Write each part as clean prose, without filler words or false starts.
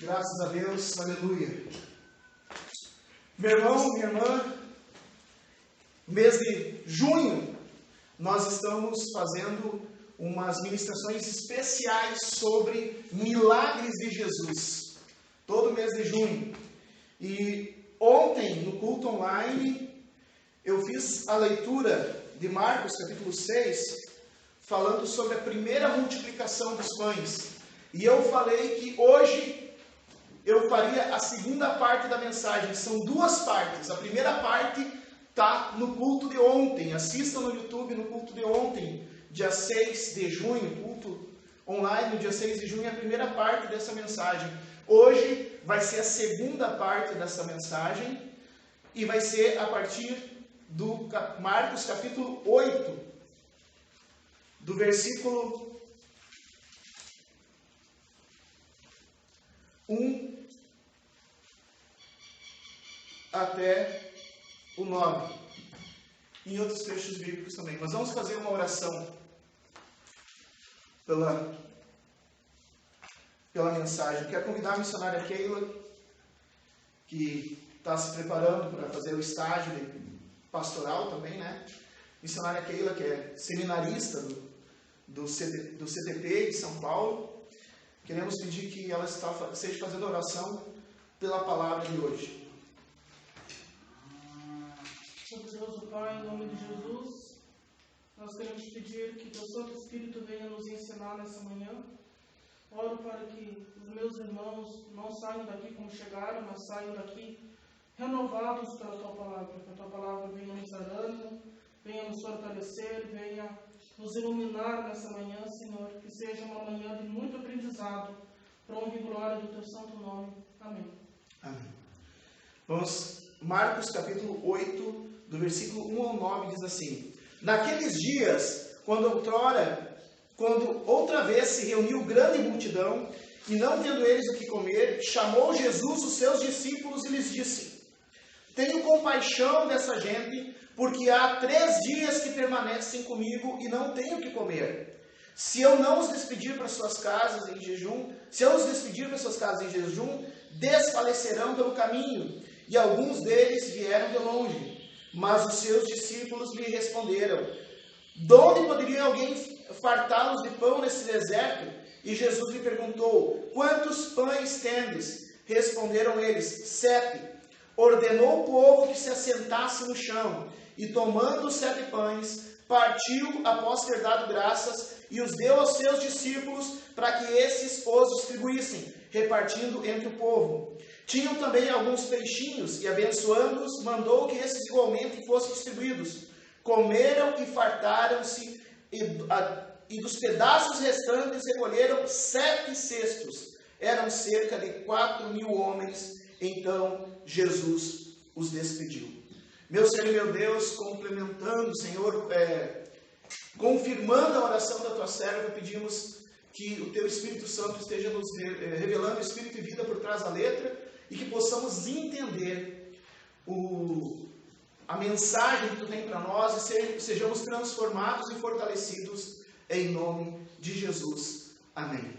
Graças a Deus, aleluia. Meu irmão, minha irmã, mês de junho, nós estamos fazendo umas ministrações especiais sobre milagres de Jesus. Todo mês de junho. E ontem, no culto online, eu fiz a leitura de Marcos, capítulo 6, falando sobre a primeira multiplicação dos pães. E eu falei que hoje eu faria a segunda parte da mensagem. São duas partes. A primeira parte está no culto de ontem. Assistam no YouTube no culto de ontem, dia 6 de junho, culto online no dia 6 de junho, a primeira parte dessa mensagem. Hoje vai ser a segunda parte dessa mensagem e vai ser a partir do Marcos capítulo 8, do versículo 1 até o 9. Em outros trechos bíblicos também. Mas vamos fazer uma oração pela mensagem. Quero convidar a missionária Keila, que está se preparando para fazer o estágio pastoral também, né? Missionária Keila, que é seminarista do CTP de São Paulo. Queremos pedir que ela esteja fazendo oração pela palavra de hoje. Poderoso Pai, em nome de Jesus, nós queremos pedir que Teu Santo Espírito venha nos ensinar nessa manhã. Oro para que os meus irmãos não saiam daqui como chegaram, mas saiam daqui renovados pela Tua palavra. Que a Tua palavra venha nos dar ânimo, venha nos fortalecer, venha nos iluminar nessa manhã, Senhor. Que seja uma manhã de muito aprendizado, para honra e glória do Teu santo nome. Amém. Amém. Vamos, Marcos capítulo 8, do versículo 1 ao 9, diz assim: Naqueles dias, quando outra vez se reuniu grande multidão, e não tendo eles o que comer, chamou Jesus os seus discípulos e lhes disse: Tenho compaixão dessa gente, porque há 3 dias que permanecem comigo e não tenho o que comer. Se eu os despedir para suas casas em jejum, desfalecerão pelo caminho. E alguns deles vieram de longe. Mas os seus discípulos lhe responderam: De onde poderia alguém fartá-los de pão nesse deserto? E Jesus lhe perguntou: Quantos pães tendes? Responderam eles: 7. Ordenou o povo que se assentasse no chão. E tomando os 7 pães, partiu após ter dado graças, e os deu aos seus discípulos, para que esses os distribuíssem, repartindo entre o povo. Tinham também alguns peixinhos, e abençoando-os, mandou que esses igualmente fossem distribuídos. Comeram e fartaram-se, e dos pedaços restantes recolheram 7 cestos. Eram cerca de 4.000 homens. Então Jesus os despediu. Meu Senhor e meu Deus, complementando, Senhor, confirmando a oração da Tua serva, pedimos que o Teu Espírito Santo esteja nos revelando Espírito e vida por trás da letra, e que possamos entender a mensagem que Tu tem para nós, e sejamos transformados e fortalecidos em nome de Jesus. Amém.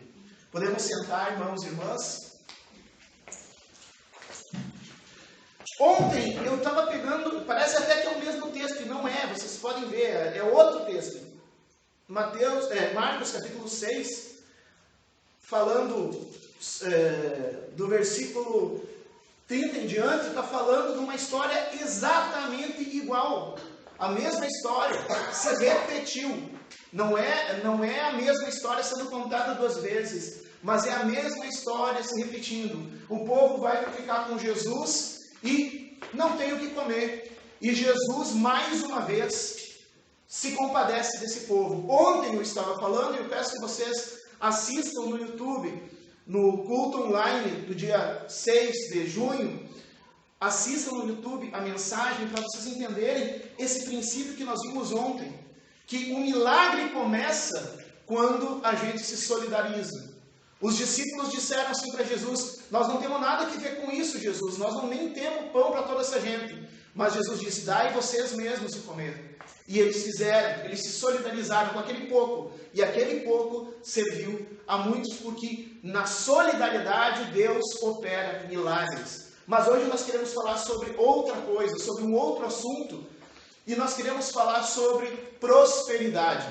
Podemos sentar, irmãos e irmãs? Ontem eu estava pegando, parece até que é o mesmo texto, e não é, vocês podem ver, é outro texto. Marcos capítulo 6, falando do versículo 30 em diante, está falando de uma história exatamente igual. A mesma história se repetiu. Não é a mesma história sendo contada 2 vezes, mas é a mesma história se repetindo. O povo vai ficar com Jesus e não tem o que comer. E Jesus, mais uma vez, se compadece desse povo. Ontem eu estava falando, e eu peço que vocês assistam no YouTube, no culto online do dia 6 de junho, assistam no YouTube a mensagem para vocês entenderem esse princípio que nós vimos ontem, que o milagre começa quando a gente se solidariza. Os discípulos disseram assim para Jesus: Nós não temos nada a ver com isso, Jesus, nós não nem temos pão para toda essa gente. Mas Jesus disse: Dai vocês mesmos de comer. E eles se solidarizaram com aquele pouco. E aquele pouco serviu a muitos, porque na solidariedade, Deus opera milagres. Mas hoje nós queremos falar sobre outra coisa, sobre um outro assunto, e nós queremos falar sobre prosperidade.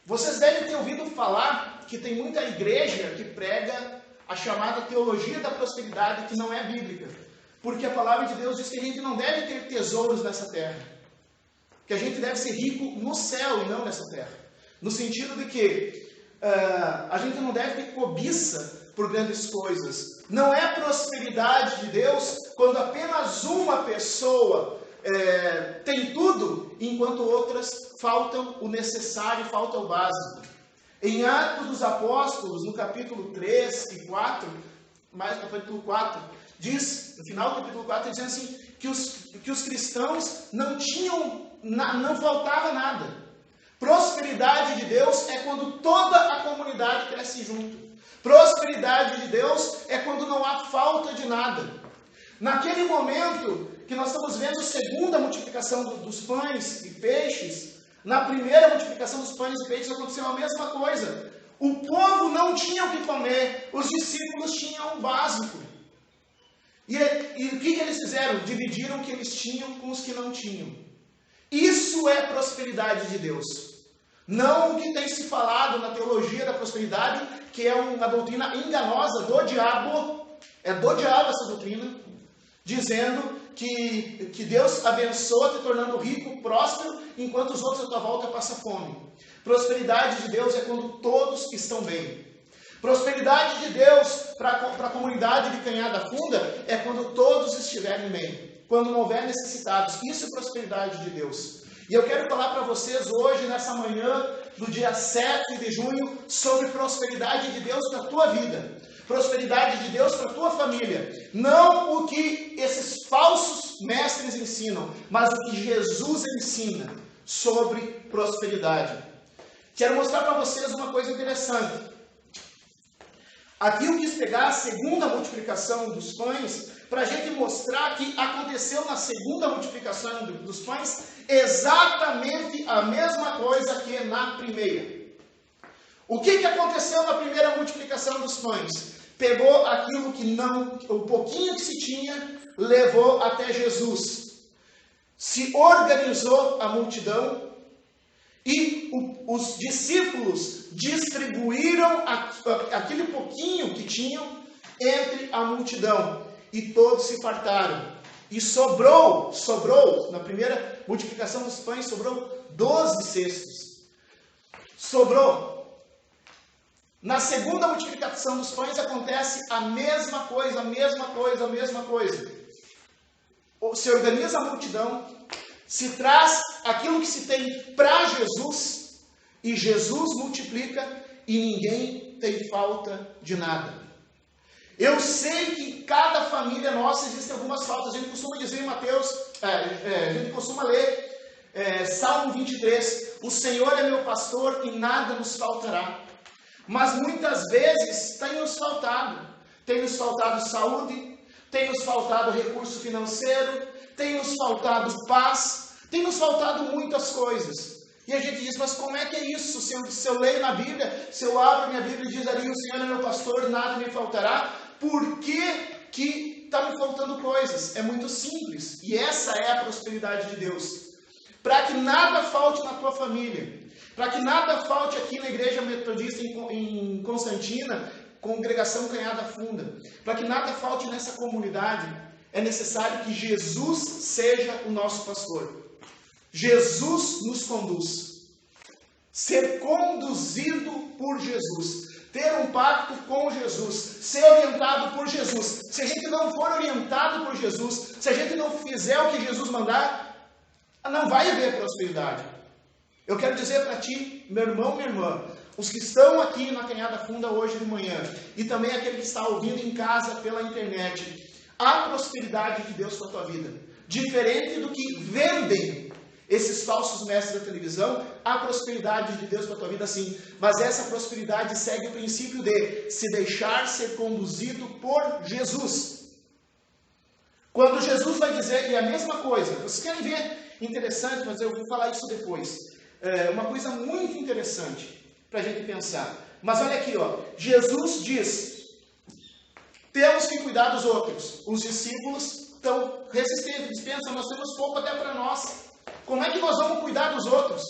Vocês devem ter ouvido falar que tem muita igreja que prega a chamada teologia da prosperidade, que não é bíblica. Porque a palavra de Deus diz que a gente não deve ter tesouros nessa terra. Que a gente deve ser rico no céu e não nessa terra. No sentido de que a gente não deve ter cobiça por grandes coisas. Não é prosperidade de Deus quando apenas uma pessoa tem tudo, enquanto outras faltam o necessário, falta o básico. Em Atos dos Apóstolos, no capítulo 3 e 4, mais no capítulo 4, diz, no final do capítulo 4, dizendo assim, que os cristãos não faltava nada. Prosperidade de Deus é quando toda a comunidade cresce junto. Prosperidade de Deus é quando não há falta de nada. Naquele momento que nós estamos vendo a segunda multiplicação dos pães e peixes, na primeira multiplicação dos pães e peixes aconteceu a mesma coisa. O povo não tinha o que comer, os discípulos tinham o básico. E o que eles fizeram? Dividiram o que eles tinham com os que não tinham. Isso é prosperidade de Deus. Não o que tem se falado na teologia da prosperidade, que é uma doutrina enganosa do diabo. É do diabo essa doutrina, dizendo que Deus abençoa, te tornando rico, próspero, enquanto os outros à tua volta passam fome. Prosperidade de Deus é quando todos estão bem. Prosperidade de Deus para a comunidade de Canhada Funda é quando todos estiverem bem, quando não houver necessitados. Isso é prosperidade de Deus. E eu quero falar para vocês hoje, nessa manhã do dia 7 de junho, sobre prosperidade de Deus para a tua vida. Prosperidade de Deus para a tua família. Não o que esses falsos mestres ensinam, mas o que Jesus ensina sobre prosperidade. Quero mostrar para vocês uma coisa interessante. Aqui eu quis pegar a segunda multiplicação dos pães para a gente mostrar que aconteceu na segunda multiplicação dos pães exatamente a mesma coisa que na primeira. O que aconteceu na primeira multiplicação dos pães? Pegou aquilo que o pouquinho que se tinha, levou até Jesus. Se organizou a multidão e os discípulos distribuíram aquele pouquinho que tinham entre a multidão. E todos se fartaram. E sobrou, na primeira multiplicação dos pães, sobrou 12 cestos. Sobrou. Na segunda multiplicação dos pães acontece a mesma coisa. Se organiza a multidão, se traz aquilo que se tem para Jesus, e Jesus multiplica, e ninguém tem falta de nada. Eu sei que em cada família nossa existem algumas faltas. A gente costuma dizer em Mateus, a gente costuma ler Salmo 23, o Senhor é meu pastor e nada nos faltará. Mas muitas vezes tem nos faltado saúde, tem nos faltado recurso financeiro, tem nos faltado paz, tem nos faltado muitas coisas. E a gente diz, mas como é que é isso? Se eu leio na Bíblia, se eu abro minha Bíblia e diz ali, o Senhor é meu pastor, nada me faltará, por que está me faltando coisas? É muito simples. E essa é a prosperidade de Deus. Para que nada falte na tua família. Para que nada falte aqui na Igreja Metodista em Constantina, Congregação Canhada Funda. Para que nada falte nessa comunidade, é necessário que Jesus seja o nosso pastor. Jesus nos conduz. Ser conduzido por Jesus. Ter um pacto com Jesus. Ser orientado por Jesus. Se a gente não for orientado por Jesus, se a gente não fizer o que Jesus mandar, não vai haver prosperidade. Eu quero dizer para ti, meu irmão, minha irmã, os que estão aqui na Canhada Funda hoje de manhã, e também aquele que está ouvindo em casa pela internet, há prosperidade de Deus para a tua vida. Diferente do que vendem esses falsos mestres da televisão, há prosperidade de Deus para a tua vida sim. Mas essa prosperidade segue o princípio de se deixar ser conduzido por Jesus. Quando Jesus vai dizer, e é a mesma coisa, vocês querem ver? Interessante, mas eu vou falar isso depois. Uma coisa muito interessante para a gente pensar. Mas olha aqui, ó, Jesus diz, temos que cuidar dos outros. Os discípulos estão resistentes, eles pensam, nós temos pouco até para nós. Como é que nós vamos cuidar dos outros?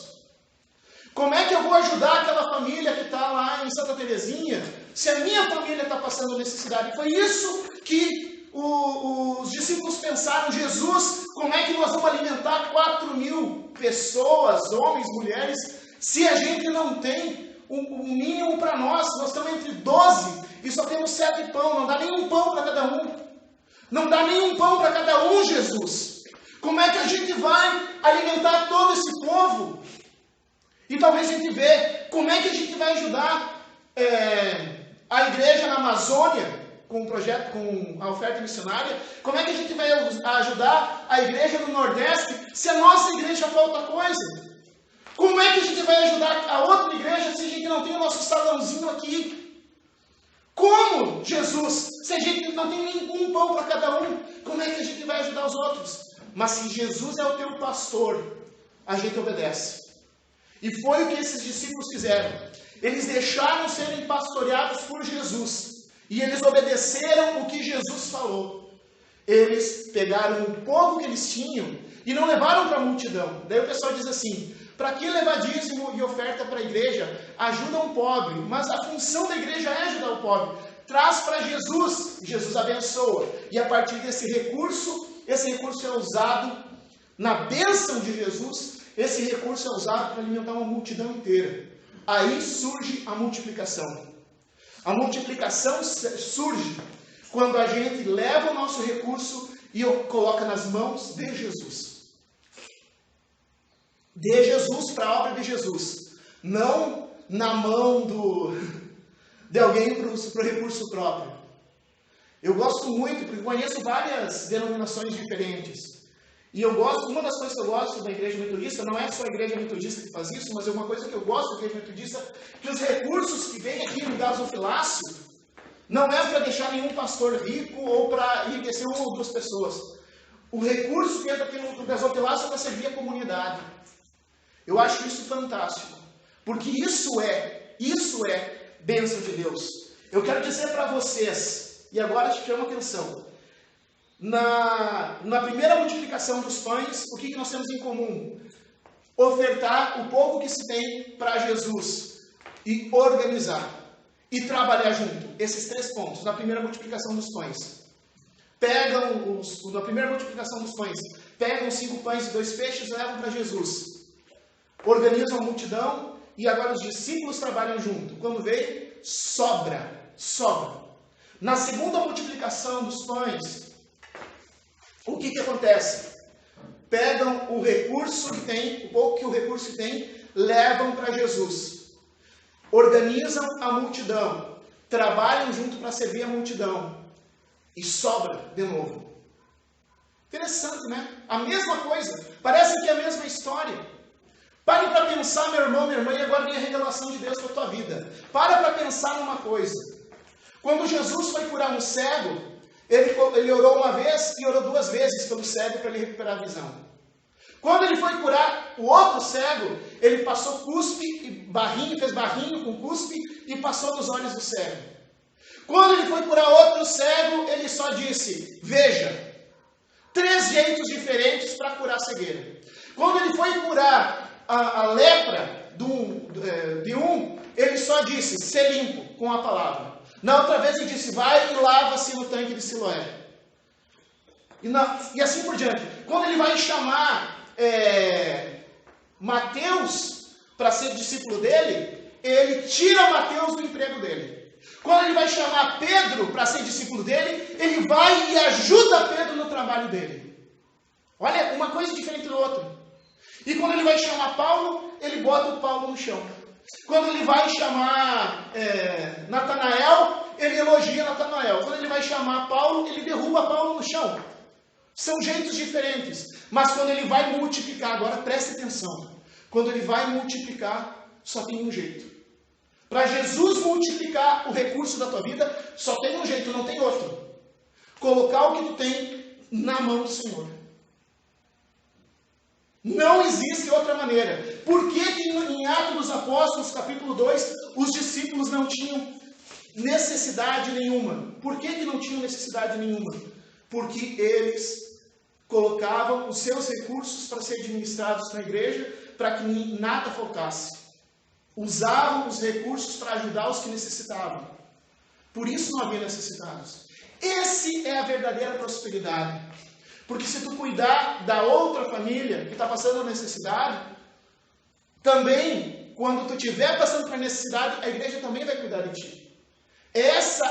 Como é que eu vou ajudar aquela família que está lá em Santa Terezinha, se a minha família está passando necessidade? Foi isso que os discípulos pensaram. Jesus, como é que nós vamos alimentar 4.000 pessoas, homens, mulheres, se a gente não tem o mínimo para nós? Nós estamos entre 12 e só temos 7 pão, não dá nenhum pão para cada um. Não dá nenhum pão para cada um, Jesus. Como é que a gente vai alimentar todo esse povo? E talvez a gente vê como é que a gente vai ajudar a igreja na Amazônia, com o projeto, com a oferta missionária. Como é que a gente vai ajudar a igreja no Nordeste, se a nossa igreja falta coisa? Como é que a gente vai ajudar a outra igreja, se a gente não tem o nosso salãozinho aqui? Como, Jesus, se a gente não tem nenhum pão para cada um, como é que a gente vai ajudar os outros? Mas se Jesus é o teu pastor, a gente obedece. E foi o que esses discípulos fizeram. Eles deixaram serem pastoreados por Jesus. E eles obedeceram o que Jesus falou. Eles pegaram o pouco que eles tinham e não levaram para a multidão. Daí o pessoal diz assim, para que levar dízimo e oferta para a igreja? Ajuda um pobre. Mas a função da igreja é ajudar o pobre. Traz para Jesus. Jesus abençoa. E a partir desse recurso, esse recurso é usado na bênção de Jesus. Esse recurso é usado para alimentar uma multidão inteira. Aí surge a multiplicação. A multiplicação surge quando a gente leva o nosso recurso e coloca nas mãos de Jesus. De Jesus, para a obra de Jesus. Não na mão de alguém para o recurso próprio. Eu gosto muito, porque conheço várias denominações diferentes. E eu gosto, uma das coisas que eu gosto da igreja metodista, não é só a igreja metodista que faz isso, mas é uma coisa que eu gosto da igreja metodista, que os recursos que vêm aqui no gasofilácio, não é para deixar nenhum pastor rico ou para enriquecer uma ou duas pessoas. O recurso que entra aqui no gasofilácio é para servir a comunidade. Eu acho isso fantástico, porque isso é bênção de Deus. Eu quero dizer para vocês, e agora te chamo a atenção, na primeira multiplicação dos pães, o que nós temos em comum? Ofertar o pouco que se tem para Jesus e organizar e trabalhar junto. Esses 3 pontos, na primeira multiplicação dos pães. Na primeira multiplicação dos pães, pegam 5 pães e 2 peixes e levam para Jesus. Organizam a multidão e agora os discípulos trabalham junto. Quando veio, sobra. Na segunda multiplicação dos pães, o que acontece? Pegam o recurso que tem, o pouco que o recurso tem, levam para Jesus. Organizam a multidão. Trabalham junto para servir a multidão. E sobra de novo. Interessante, né? A mesma coisa. Parece que é a mesma história. Pare para pensar, meu irmão, minha irmã, e agora vem a revelação de Deus para a tua vida. Para pensar numa coisa. Quando Jesus foi curar um cego, ele orou uma vez e orou 2 vezes pelo cego para ele recuperar a visão. Quando ele foi curar o outro cego, ele passou cuspe e barrinho, fez barrinho com cuspe e passou nos olhos do cego. Quando ele foi curar outro cego, ele só disse, veja, 3 jeitos diferentes para curar a cegueira. Quando ele foi curar a lepra de um, ele só disse, ser limpo com a palavra. Na outra vez ele disse, vai e lava-se no tanque de Siloé. E assim por diante. Quando ele vai chamar Mateus para ser discípulo dele, ele tira Mateus do emprego dele. Quando ele vai chamar Pedro para ser discípulo dele, ele vai e ajuda Pedro no trabalho dele. Olha, uma coisa diferente do outro. E quando ele vai chamar Paulo, ele bota o Paulo no chão. Quando ele vai chamar Natanael, ele elogia Natanael. Quando ele vai chamar Paulo, ele derruba Paulo no chão. São jeitos diferentes. Mas quando ele vai multiplicar, agora preste atenção. Quando ele vai multiplicar, só tem um jeito. Para Jesus multiplicar o recurso da tua vida, só tem um jeito, não tem outro. Colocar o que tu tem na mão do Senhor. Não existe outra maneira. Por que em Atos dos Apóstolos, capítulo 2, os discípulos não tinham necessidade nenhuma. Por que não tinham necessidade nenhuma? Porque eles colocavam os seus recursos para ser administrados na igreja, para que nada faltasse. Usavam os recursos para ajudar os que necessitavam. Por isso não havia necessitados. Esse é a verdadeira prosperidade. Porque se tu cuidar da outra família que está passando necessidade, também, quando tu estiver passando por necessidade, a igreja também vai cuidar de ti. Esse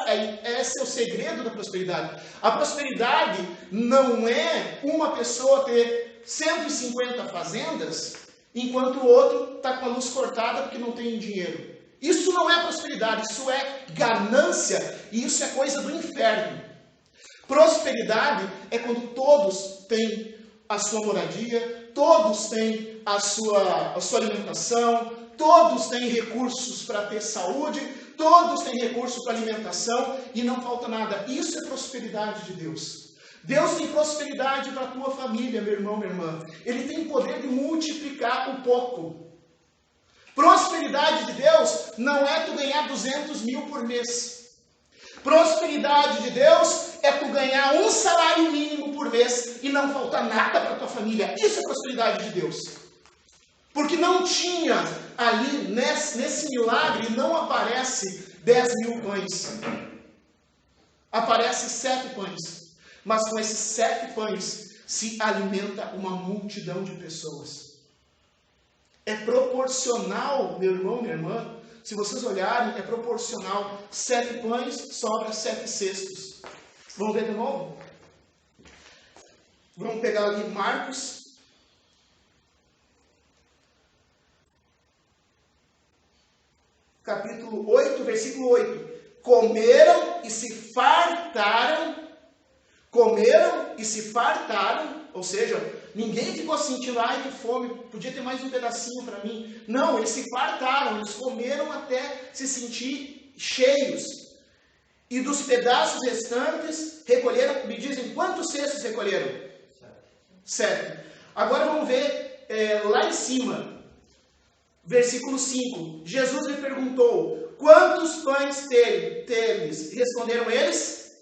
é o segredo da prosperidade. A prosperidade não é uma pessoa ter 150 fazendas, enquanto o outro está com a luz cortada porque não tem dinheiro. Isso não é prosperidade, isso é ganância e isso é coisa do inferno. Prosperidade é quando todos têm a sua moradia, todos têm a sua alimentação, todos têm recursos para ter saúde, todos têm recursos para alimentação e não falta nada. Isso é prosperidade de Deus. Deus tem prosperidade para a tua família, meu irmão, minha irmã. Ele tem poder de multiplicar o pouco. Prosperidade de Deus não é tu ganhar 200 mil por mês. Prosperidade de Deus é tu ganhar um salário mínimo por mês e não faltar nada para a tua família. Isso é prosperidade de Deus. Porque não tinha ali, nesse milagre, não aparece 10 mil pães. Aparece 7 pães. Mas com esses 7 pães se alimenta uma multidão de pessoas. É proporcional, meu irmão, minha irmã. Se vocês olharem, é proporcional. 7 pães sobra 7 cestos. Vamos ver de novo? Vamos pegar ali Marcos. Capítulo 8, versículo 8. Comeram e se fartaram. Comeram e se fartaram. Ou seja, ninguém ficou sentindo, ai que fome, podia ter mais um pedacinho para mim. Não, eles se fartaram, eles comeram até se sentir cheios. E dos pedaços restantes, recolheram, me dizem, quantos cestos recolheram? 7. Agora vamos ver lá em cima, versículo 5. Jesus lhe perguntou, quantos pães teles? Responderam eles?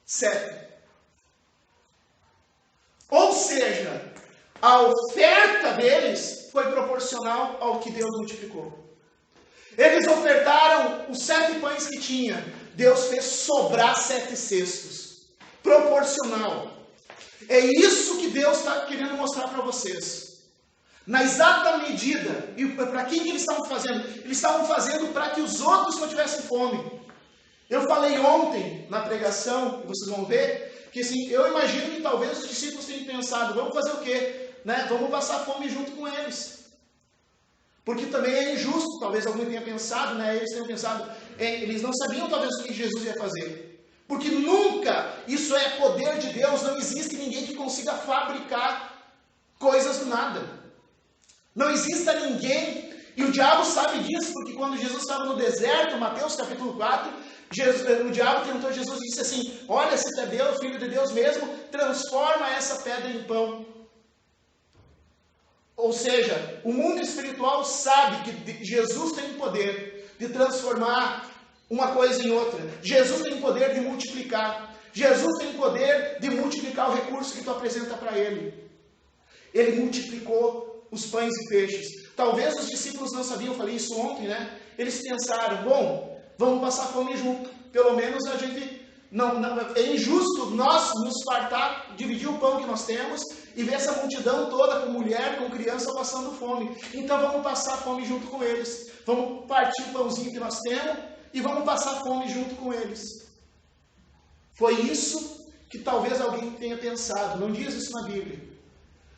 7. Ou seja, a oferta deles foi proporcional ao que Deus multiplicou. Eles ofertaram os 7 pães que tinha. Deus fez sobrar 7 cestos. Proporcional. É isso que Deus está querendo mostrar para vocês. Na exata medida. E para quem que eles estavam fazendo? Eles estavam fazendo para que os outros não tivessem fome. Eu falei ontem na pregação, vocês vão ver, que assim, eu imagino que talvez os discípulos tenham pensado, vamos fazer o quê? Né? Vamos passar fome junto com eles. Porque também é injusto, talvez alguém tenha pensado, né? Eles tenham pensado, eles não sabiam talvez o que Jesus ia fazer. Porque nunca, isso é poder de Deus, não existe ninguém que consiga fabricar coisas do nada. Não exista ninguém, e o diabo sabe disso, porque quando Jesus estava no deserto, Mateus capítulo 4, o diabo tentou Jesus e disse assim, olha, se tu é Deus, filho de Deus mesmo, transforma essa pedra em pão. Ou seja, o mundo espiritual sabe que Jesus tem poder de transformar uma coisa em outra. Jesus tem poder de multiplicar. Jesus tem poder de multiplicar o recurso que tu apresenta para ele. Ele multiplicou os pães e peixes. Talvez os discípulos não sabiam, eu falei isso ontem, né? Eles pensaram, bom, vamos passar fome junto. Pelo menos a gente... Não, é injusto nós nos fartar, dividir o pão que nós temos e ver essa multidão toda com mulher, com criança passando fome. Então vamos passar fome junto com eles. Vamos partir o pãozinho que nós temos e vamos passar fome junto com eles. Foi isso que talvez alguém tenha pensado. Não diz isso na Bíblia.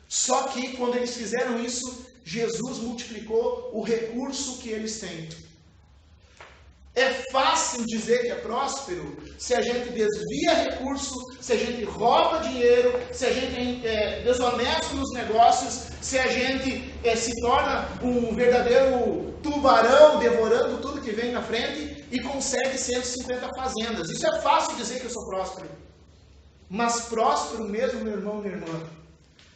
Só que quando eles fizeram isso, Jesus multiplicou o recurso que eles têm. É fácil dizer que é próspero se a gente desvia recurso, se a gente rouba dinheiro, se a gente é desonesto nos negócios, se a gente se torna um verdadeiro tubarão devorando tudo que vem na frente e consegue 150 fazendas. Isso é fácil dizer que eu sou próspero. Mas próspero mesmo, meu irmão, minha irmã,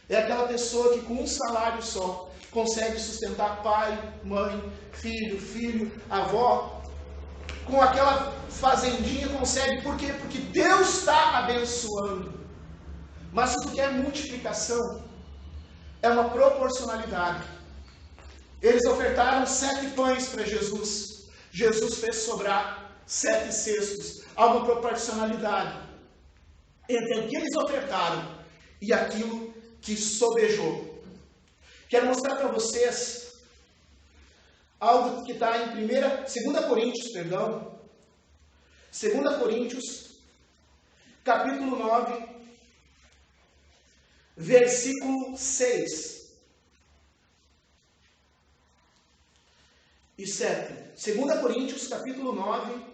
é aquela pessoa que com um salário só consegue sustentar pai, mãe, filho, avó. Com aquela fazendinha consegue, por quê? Porque Deus está abençoando. Mas se tu quer multiplicação, é uma proporcionalidade. Eles ofertaram 7 pães para Jesus. Jesus fez sobrar 7 cestos. Há uma proporcionalidade entre o que eles ofertaram e aquilo que sobejou. Quero mostrar para vocês algo que está em 2 Coríntios, capítulo 9, versículo 6 e 7. 2 Coríntios, capítulo 9,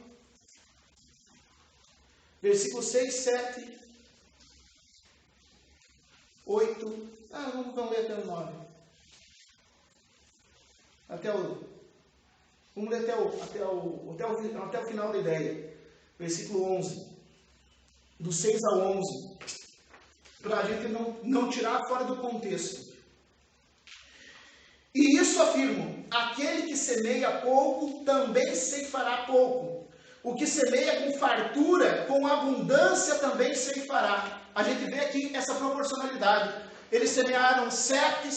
versículo 6, 7, 8. Vamos ler até o 9. Vamos ler até o final da ideia. Versículo 11. Do 6 ao 11. Para a gente não tirar fora do contexto. E isso afirmo: aquele que semeia pouco, também ceifará pouco. O que semeia com fartura, com abundância, também ceifará. A gente vê aqui essa proporcionalidade. Eles semearam 7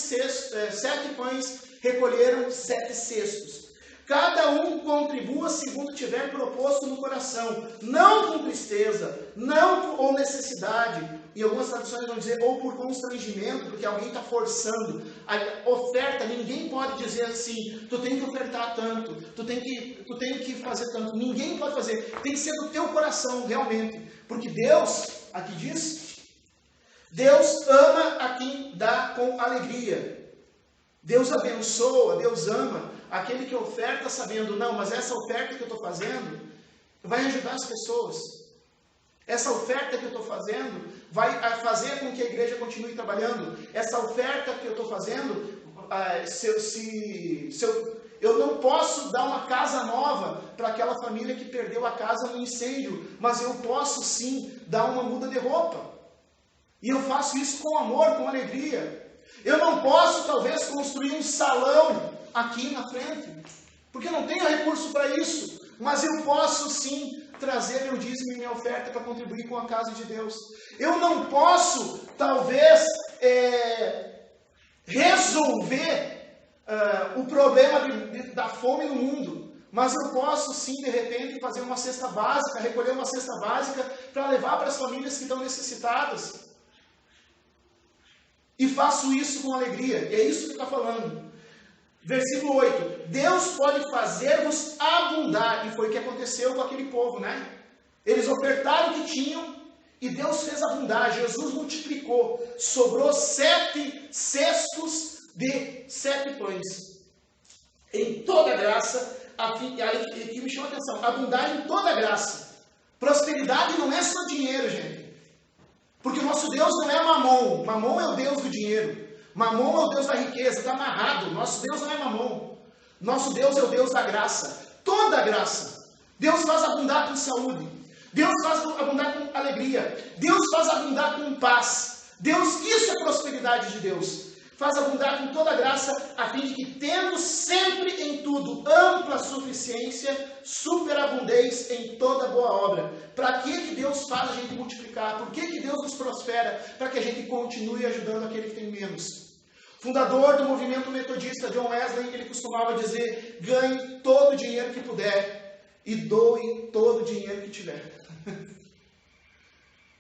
pães, recolheram 7 cestos. Cada um contribua segundo tiver proposto no coração, não com tristeza, não ou necessidade. E algumas traduções vão dizer, ou por constrangimento, porque alguém está forçando. A oferta, ninguém pode dizer assim, tu tem que ofertar tanto, tu tem que fazer tanto. Ninguém pode fazer, tem que ser do teu coração, realmente. Porque Deus, aqui diz, Deus ama a quem dá com alegria. Deus abençoa, Deus ama aquele que oferta sabendo, não, mas essa oferta que eu estou fazendo vai ajudar as pessoas. Essa oferta que eu estou fazendo vai fazer com que a igreja continue trabalhando. Essa oferta que eu estou fazendo, eu não posso dar uma casa nova para aquela família que perdeu a casa no incêndio, mas eu posso sim dar uma muda de roupa. E eu faço isso com amor, com alegria. Eu não posso, talvez, construir um salão aqui na frente, porque não tenho recurso para isso, mas eu posso sim trazer meu dízimo e minha oferta para contribuir com a casa de Deus. Eu não posso, talvez, resolver o problema da fome no mundo, mas eu posso sim, de repente, fazer uma cesta básica, recolher uma cesta básica para levar para as famílias que estão necessitadas. E faço isso com alegria. E é isso que está falando. Versículo 8. Deus pode fazer-vos abundar. E foi o que aconteceu com aquele povo, né? Eles ofertaram o que tinham e Deus fez abundar. Jesus multiplicou. Sobrou 7 cestos de 7 pães. Em toda graça. E que me chama a atenção. Abundar em toda graça. Prosperidade não é só dinheiro, gente. Porque o nosso Deus não é Mamon. Mamon é o Deus do dinheiro. Mamon é o Deus da riqueza. Está amarrado. Nosso Deus não é Mamon. Nosso Deus é o Deus da graça. Toda graça. Deus faz abundar com saúde. Deus faz abundar com alegria. Deus faz abundar com paz. Isso é prosperidade de Deus. Faz abundar com toda graça, a fim de que, tendo sempre em tudo ampla suficiência, superabundez em toda boa obra. Para que Deus faz a gente multiplicar? Por que Deus nos prospera? Para que a gente continue ajudando aquele que tem menos. Fundador do movimento metodista, John Wesley, ele costumava dizer, ganhe todo o dinheiro que puder e doe todo o dinheiro que tiver.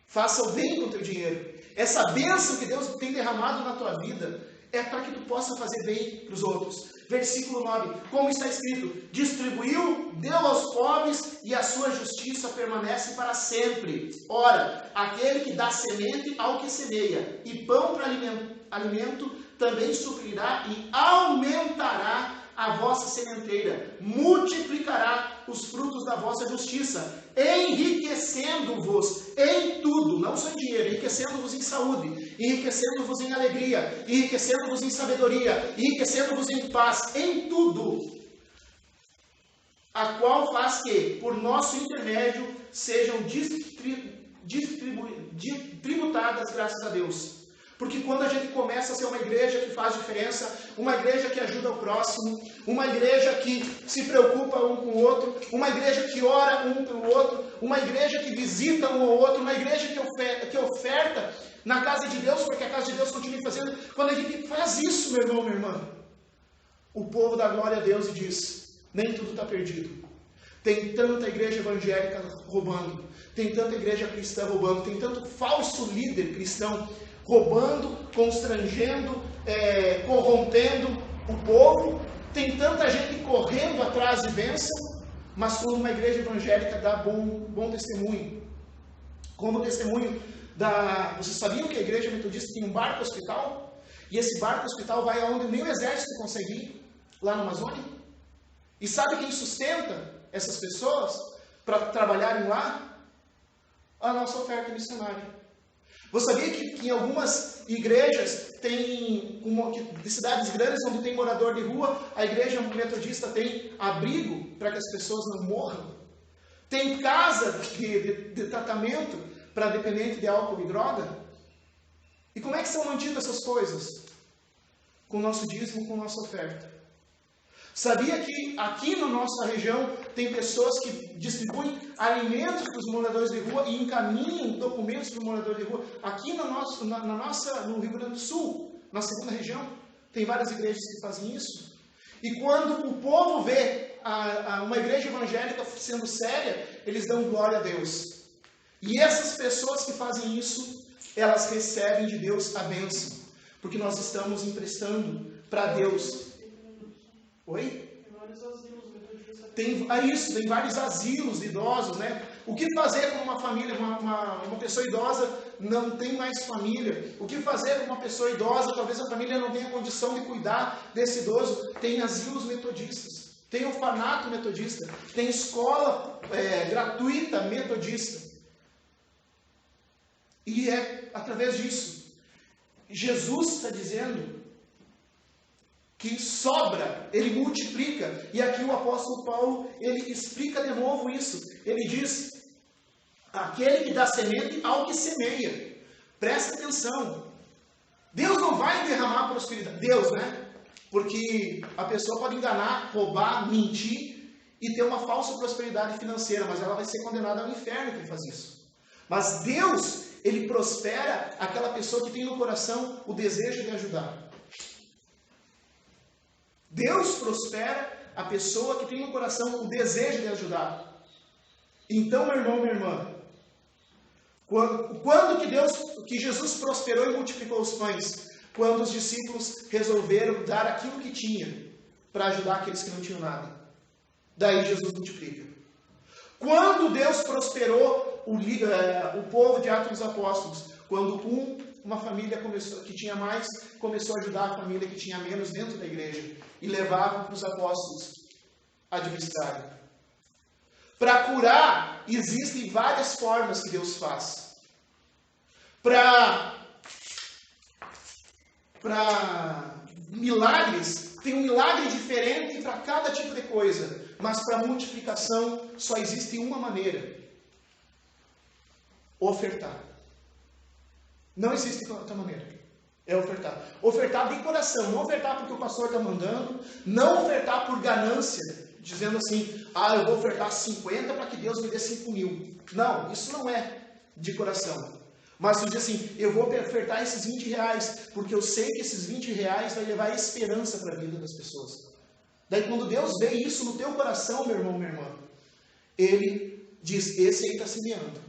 Faça o bem com o teu dinheiro. Essa bênção que Deus tem derramado na tua vida é para que tu possa fazer bem para os outros. Versículo 9. Como está escrito, distribuiu, deu aos pobres e a sua justiça permanece para sempre. Ora, aquele que dá semente ao que semeia e pão para alimento também suprirá e aumentará a vossa sementeira, multiplicará os frutos da vossa justiça, enriquecendo-vos em tudo, não só em dinheiro, enriquecendo-vos em saúde, enriquecendo-vos em alegria, enriquecendo-vos em sabedoria, enriquecendo-vos em paz, em tudo, a qual faz que, por nosso intermédio, sejam tributadas graças a Deus. Porque quando a gente começa a ser uma igreja que faz diferença, uma igreja que ajuda o próximo, uma igreja que se preocupa um com o outro, uma igreja que ora um pelo outro, uma igreja que visita um ao outro, uma igreja que oferta na casa de Deus, para que a casa de Deus continue fazendo. Quando a gente faz isso, meu irmão, minha irmã, o povo dá glória a Deus e diz, nem tudo está perdido. Tem tanta igreja evangélica roubando, tem tanta igreja cristã roubando, tem tanto falso líder cristão roubando, constrangendo, corrompendo o povo, tem tanta gente correndo atrás de bênção, mas quando uma igreja evangélica dá bom testemunho, como testemunho vocês sabiam que a igreja metodista tem um barco hospital? E esse barco hospital vai aonde nem o exército consegue ir, lá na Amazônia? E sabe quem sustenta essas pessoas para trabalharem lá? A nossa oferta missionária. Você sabia que em algumas igrejas de cidades grandes onde tem morador de rua, a igreja metodista tem abrigo para que as pessoas não morram? Tem casa de tratamento para dependente de álcool e droga? E como é que são mantidas essas coisas? Com o nosso dízimo, com a nossa oferta. Sabia que aqui na nossa região tem pessoas que distribuem alimentos para os moradores de rua e encaminham documentos para o morador de rua? Aqui no Rio Grande do Sul, na segunda região, tem várias igrejas que fazem isso. E quando o povo vê uma igreja evangélica sendo séria, eles dão glória a Deus. E essas pessoas que fazem isso, elas recebem de Deus a bênção. Porque nós estamos emprestando para Deus. Oi? Tem vários asilos de idosos, né? O que fazer com uma família, uma pessoa idosa não tem mais família? O que fazer com uma pessoa idosa, talvez a família não tenha condição de cuidar desse idoso? Tem asilos metodistas, tem orfanato metodista, tem escola gratuita metodista. E é através disso. Jesus está dizendo que sobra, ele multiplica. E aqui o apóstolo Paulo, ele explica de novo isso. Ele diz, aquele que dá semente ao que semeia. Presta atenção. Deus não vai derramar prosperidade. Deus, né? Porque a pessoa pode enganar, roubar, mentir e ter uma falsa prosperidade financeira, mas ela vai ser condenada ao inferno quem faz isso. Mas Deus, ele prospera aquela pessoa que tem no coração o desejo de ajudar. Deus prospera a pessoa que tem no coração o desejo de ajudar. Então, meu irmão, minha irmã, quando que Jesus prosperou e multiplicou os pães? Quando os discípulos resolveram dar aquilo que tinha para ajudar aqueles que não tinham nada. Daí Jesus multiplica. Quando Deus prosperou o povo de Atos dos Apóstolos? Quando uma família que tinha mais, começou a ajudar a família que tinha menos dentro da igreja. E levavam para os apóstolos administrarem. Para curar, existem várias formas que Deus faz. Para milagres, tem um milagre diferente para cada tipo de coisa. Mas para multiplicação, só existe uma maneira. Ofertar. Não existe outra maneira. É ofertar. Ofertar de coração. Não ofertar porque o pastor está mandando. Não ofertar por ganância. Dizendo assim, eu vou ofertar 50 para que Deus me dê 5.000. Não, isso não é de coração. Mas tu diz assim, eu vou ofertar esses 20 reais, porque eu sei que esses 20 reais vai levar esperança para a vida das pessoas. Daí quando Deus vê isso no teu coração, meu irmão, minha irmã, Ele diz, esse aí está semeando.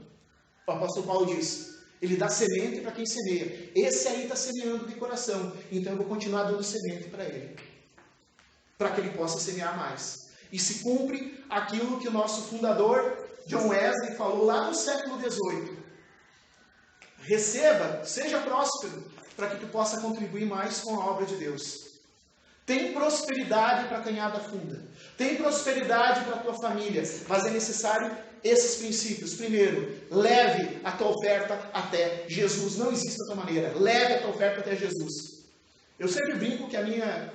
O apóstolo Paulo diz, ele dá semente para quem semeia. Esse aí está semeando de coração. Então eu vou continuar dando semente para ele. Para que ele possa semear mais. E se cumpre aquilo que o nosso fundador, John Wesley, falou lá no século XVIII. Receba, seja próspero, para que tu possa contribuir mais com a obra de Deus. Tem prosperidade para a canhada funda. Tem prosperidade para a tua família. Mas é necessário esses princípios. Primeiro, leve a tua oferta até Jesus. Não existe outra maneira. Leve a tua oferta até Jesus. Eu sempre brinco que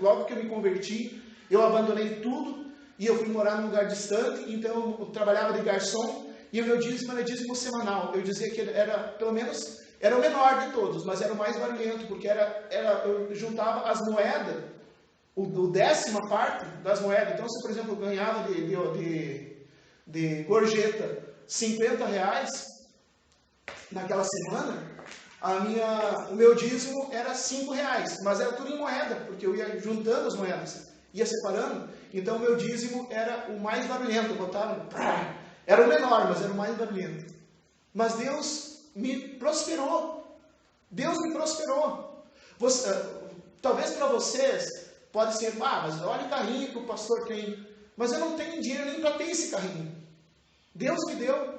logo que eu me converti, eu abandonei tudo e eu fui morar num lugar distante. Então eu trabalhava de garçom e o meu dízimo era dízimo semanal. Eu dizia que era pelo menos Era o menor de todos, mas era o mais barulhento, porque eu juntava as moedas, o 10ª parte das moedas. Então, se, por exemplo, eu ganhava de gorjeta R$50 naquela semana, o meu dízimo era R$5, mas era tudo em moeda, porque eu ia juntando as moedas, ia separando. Então, o meu dízimo era o mais barulhento. Eu botava, era o menor, mas era o mais barulhento. Mas Deus me prosperou. Deus me prosperou. Talvez para vocês pode ser, mas olha o carrinho que o pastor tem. Mas eu não tenho dinheiro nem para ter esse carrinho. Deus me deu.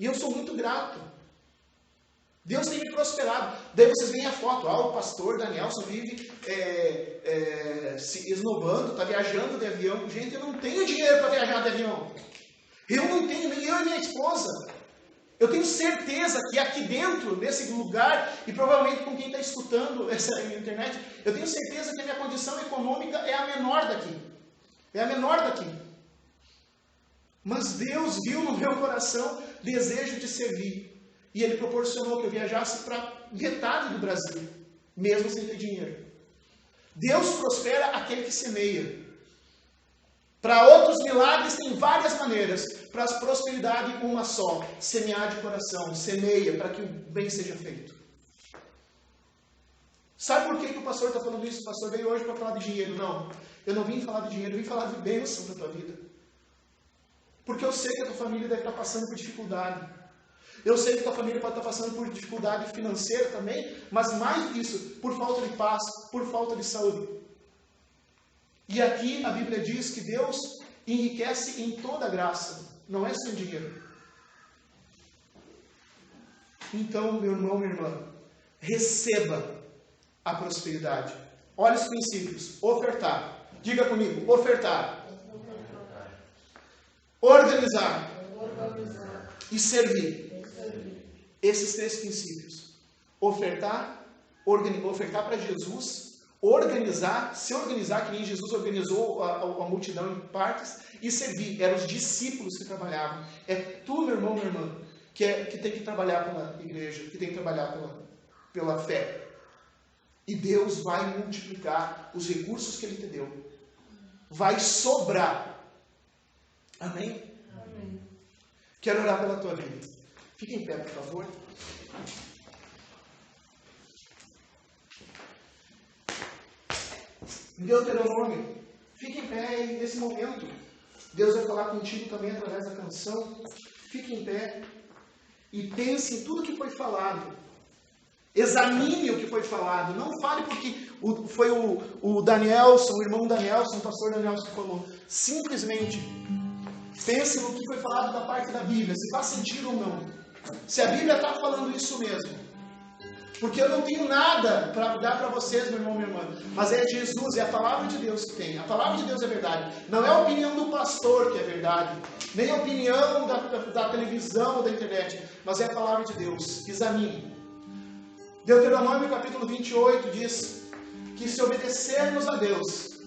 E eu sou muito grato. Deus tem me prosperado. Daí vocês veem a foto. O pastor Danielson vive se esnobando, está viajando de avião. Gente, eu não tenho dinheiro para viajar de avião. Eu não tenho, nem eu e minha esposa. Eu tenho certeza que aqui dentro desse lugar, e provavelmente com quem está escutando essa internet, eu tenho certeza que a minha condição econômica é a menor daqui. É a menor daqui. Mas Deus viu no meu coração desejo de servir. E Ele proporcionou que eu viajasse para metade do Brasil, mesmo sem ter dinheiro. Deus prospera aquele que semeia. Para outros milagres tem várias maneiras. Para a prosperidade, uma só. Semear de coração. Semeia para que o bem seja feito. Sabe por que o pastor está falando isso? O pastor veio hoje para falar de dinheiro. Não, eu não vim falar de dinheiro, eu vim falar de bênção para a tua vida. Porque eu sei que a tua família deve estar passando por dificuldade. Eu sei que a tua família pode estar passando por dificuldade financeira também, mas mais disso, por falta de paz, por falta de saúde. E aqui a Bíblia diz que Deus enriquece em toda graça, não é sem dinheiro. Então, meu irmão, minha irmã, receba a prosperidade. Olha os princípios. Ofertar. Diga comigo, ofertar. Organizar. E servir. Esses 3 princípios. Ofertar, ofertar para Jesus, se organizar, que nem Jesus organizou a multidão em partes, e servir. Eram os discípulos que trabalhavam. É tu, meu irmão, minha irmã, que tem que trabalhar pela igreja, que tem que trabalhar pela fé. E Deus vai multiplicar os recursos que Ele te deu. Vai sobrar. Amém? Amém. Quero orar pela tua vida. Fique em pé, por favor. Deuteronômio, fique em pé e nesse momento Deus vai falar contigo também através da canção. Fique em pé e pense em tudo que foi falado. Examine o que foi falado. Não fale porque foi o Danielson, o irmão Danielson, o pastor Danielson que falou. Simplesmente pense no que foi falado da parte da Bíblia, se faz sentido ou não. Se a Bíblia está falando isso mesmo. Porque eu não tenho nada para dar para vocês, meu irmão, minha irmã. Mas é Jesus, é a palavra de Deus que tem. A palavra de Deus é verdade. Não é a opinião do pastor que é verdade. Nem a opinião da televisão ou da internet. Mas é a palavra de Deus. Examine. Deuteronômio capítulo 28 diz que se obedecermos a Deus,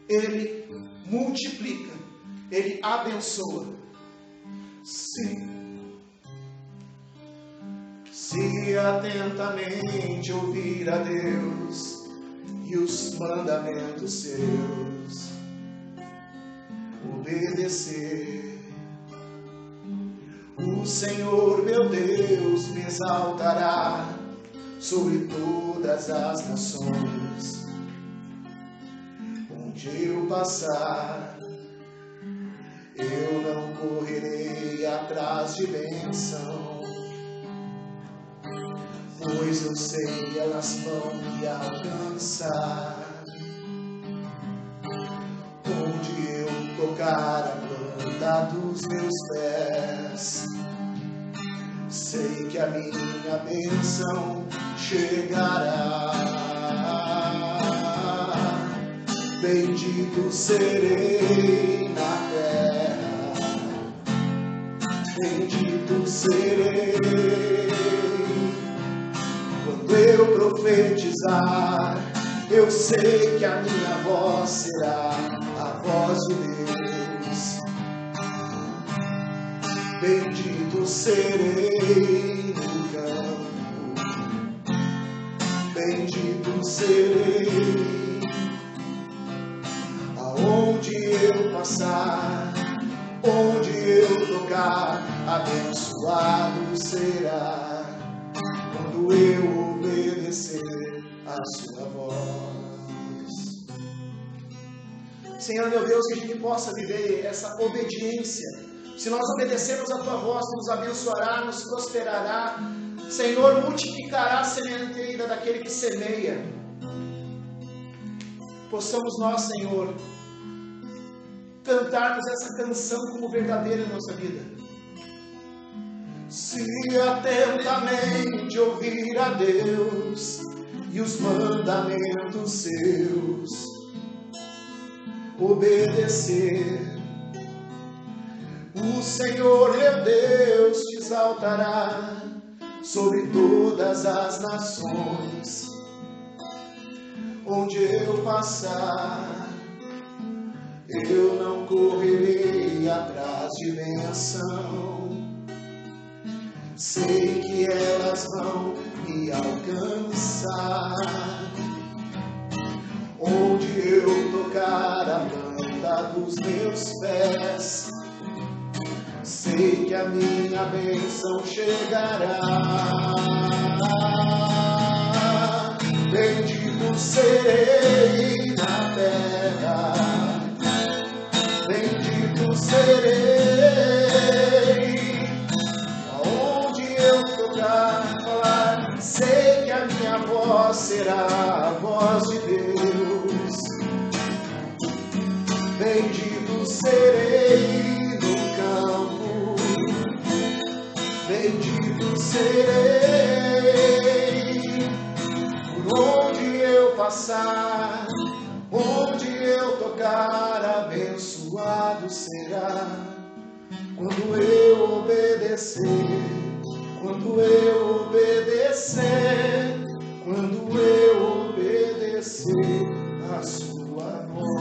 Ele multiplica. Ele abençoa. Sim. Se atentamente ouvir a Deus e os mandamentos seus, obedecer, o Senhor meu Deus me exaltará sobre todas as nações. Onde eu passar, eu não correrei atrás de bênção, pois eu sei elas vão me alcançar. Onde eu tocar a planta dos meus pés, sei que a minha bênção chegará. Bendito serei na terra, bendito serei. Quando eu profetizar, eu sei que a minha voz será a voz de Deus. Bendito serei no bendito serei. Aonde eu passar, onde eu tocar, abençoado será, quando eu obedecer a sua voz. Senhor meu Deus, que a gente possa viver essa obediência. Se nós obedecermos a tua voz, nos abençoará, nos prosperará. Senhor, multiplicará a sementeira daquele que semeia. Possamos nós, Senhor, cantarmos essa canção como verdadeira em nossa vida. Se atentamente ouvir a Deus e os mandamentos seus, obedecer, o Senhor meu Deus te exaltará sobre todas as nações. Onde eu passar, eu não correrei atrás de bênção. Sei que elas vão me alcançar. Onde eu tocar a planta dos meus pés, sei que a minha bênção chegará. Bendito serei na terra, bendito serei. Aonde eu tocar, falar, sei que a minha voz será a voz de Deus. Bendito serei no campo, bendito serei. Por onde eu passar, onde eu tocar, abençoado será, quando eu obedecer, quando eu obedecer, quando eu obedecer a sua voz.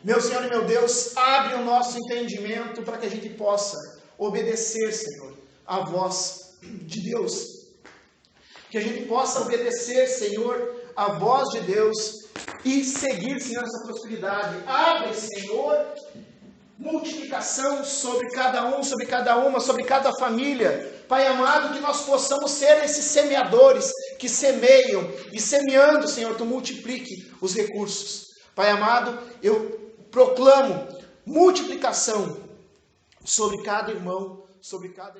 Meu Senhor e meu Deus, abre o nosso entendimento para que a gente possa obedecer, Senhor, a voz de Deus. Que a gente possa obedecer, Senhor, a voz de Deus e seguir, Senhor, essa prosperidade. Abre, Senhor, multiplicação sobre cada um, sobre cada uma, sobre cada família. Pai amado, que nós possamos ser esses semeadores que semeiam, e semeando, Senhor, tu multiplique os recursos. Pai amado, eu proclamo multiplicação sobre cada irmão, sobre cada